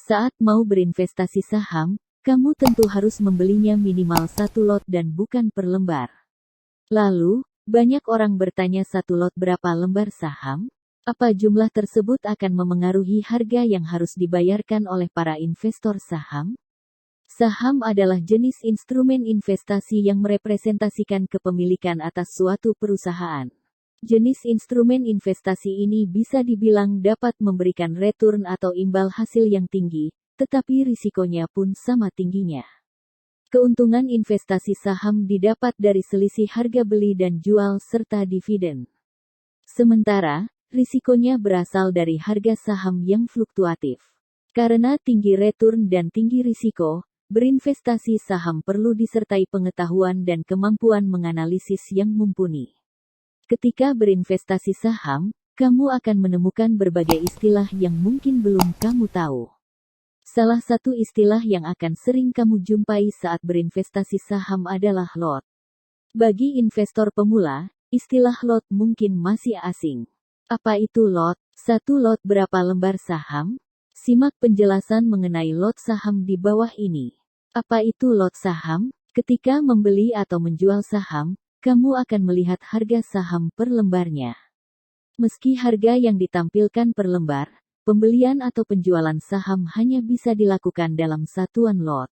Saat mau berinvestasi saham, kamu tentu harus membelinya minimal satu lot dan bukan per lembar. Lalu, banyak orang bertanya satu lot berapa lembar saham? Apa jumlah tersebut akan memengaruhi harga yang harus dibayarkan oleh para investor saham? Saham adalah jenis instrumen investasi yang merepresentasikan kepemilikan atas suatu perusahaan. Jenis instrumen investasi ini bisa dibilang dapat memberikan return atau imbal hasil yang tinggi, tetapi risikonya pun sama tingginya. Keuntungan investasi saham didapat dari selisih harga beli dan jual serta dividen. Sementara, risikonya berasal dari harga saham yang fluktuatif. Karena tinggi return dan tinggi risiko, berinvestasi saham perlu disertai pengetahuan dan kemampuan menganalisis yang mumpuni. Ketika berinvestasi saham, kamu akan menemukan berbagai istilah yang mungkin belum kamu tahu. Salah satu istilah yang akan sering kamu jumpai saat berinvestasi saham adalah lot. Bagi investor pemula, istilah lot mungkin masih asing. Apa itu lot? Satu lot berapa lembar saham? Simak penjelasan mengenai lot saham di bawah ini. Apa itu lot saham? Ketika membeli atau menjual saham, kamu akan melihat harga saham per lembarnya. Meski harga yang ditampilkan per lembar, pembelian atau penjualan saham hanya bisa dilakukan dalam satuan lot.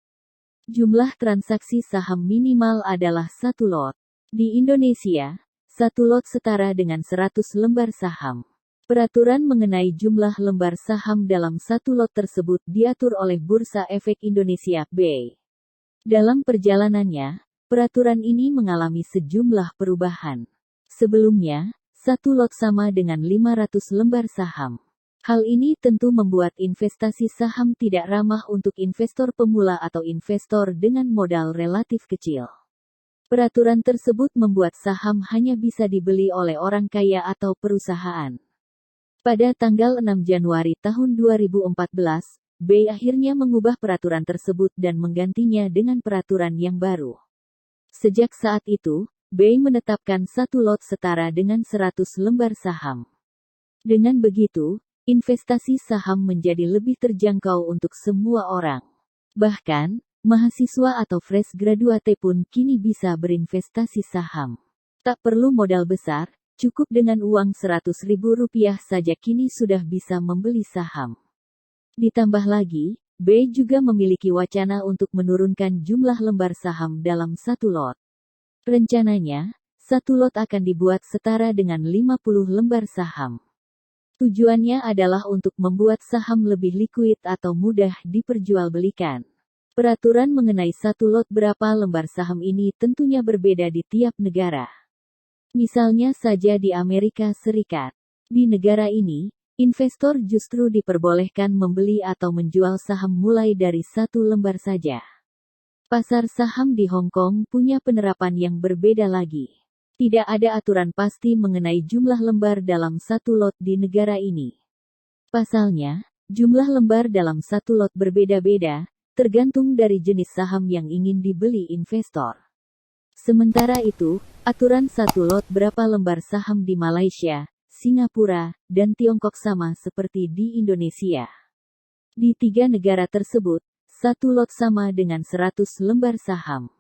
Jumlah transaksi saham minimal adalah satu lot. Di Indonesia, satu lot setara dengan 100 lembar saham. Peraturan mengenai jumlah lembar saham dalam satu lot tersebut diatur oleh Bursa Efek Indonesia (BEI). Dalam perjalanannya, peraturan ini mengalami sejumlah perubahan. Sebelumnya, satu lot sama dengan 500 lembar saham. Hal ini tentu membuat investasi saham tidak ramah untuk investor pemula atau investor dengan modal relatif kecil. Peraturan tersebut membuat saham hanya bisa dibeli oleh orang kaya atau perusahaan. Pada tanggal 6 Januari tahun 2014, BEI akhirnya mengubah peraturan tersebut dan menggantinya dengan peraturan yang baru. Sejak saat itu, BEI menetapkan satu lot setara dengan 100 lembar saham. Dengan begitu, investasi saham menjadi lebih terjangkau untuk semua orang. Bahkan, mahasiswa atau fresh graduate pun kini bisa berinvestasi saham. Tak perlu modal besar, cukup dengan uang Rp100.000 saja kini sudah bisa membeli saham. Ditambah lagi, BEI juga memiliki wacana untuk menurunkan jumlah lembar saham dalam satu lot. Rencananya, satu lot akan dibuat setara dengan 50 lembar saham. Tujuannya adalah untuk membuat saham lebih likuid atau mudah diperjualbelikan. Peraturan mengenai satu lot berapa lembar saham ini tentunya berbeda di tiap negara. Misalnya saja di Amerika Serikat. Di negara ini, investor justru diperbolehkan membeli atau menjual saham mulai dari satu lembar saja. Pasar saham di Hong Kong punya penerapan yang berbeda lagi. Tidak ada aturan pasti mengenai jumlah lembar dalam satu lot di negara ini. Pasalnya, jumlah lembar dalam satu lot berbeda-beda, tergantung dari jenis saham yang ingin dibeli investor. Sementara itu, aturan satu lot berapa lembar saham di Malaysia, Singapura, dan Tiongkok sama seperti di Indonesia. Di tiga negara tersebut, satu lot sama dengan 100 lembar saham.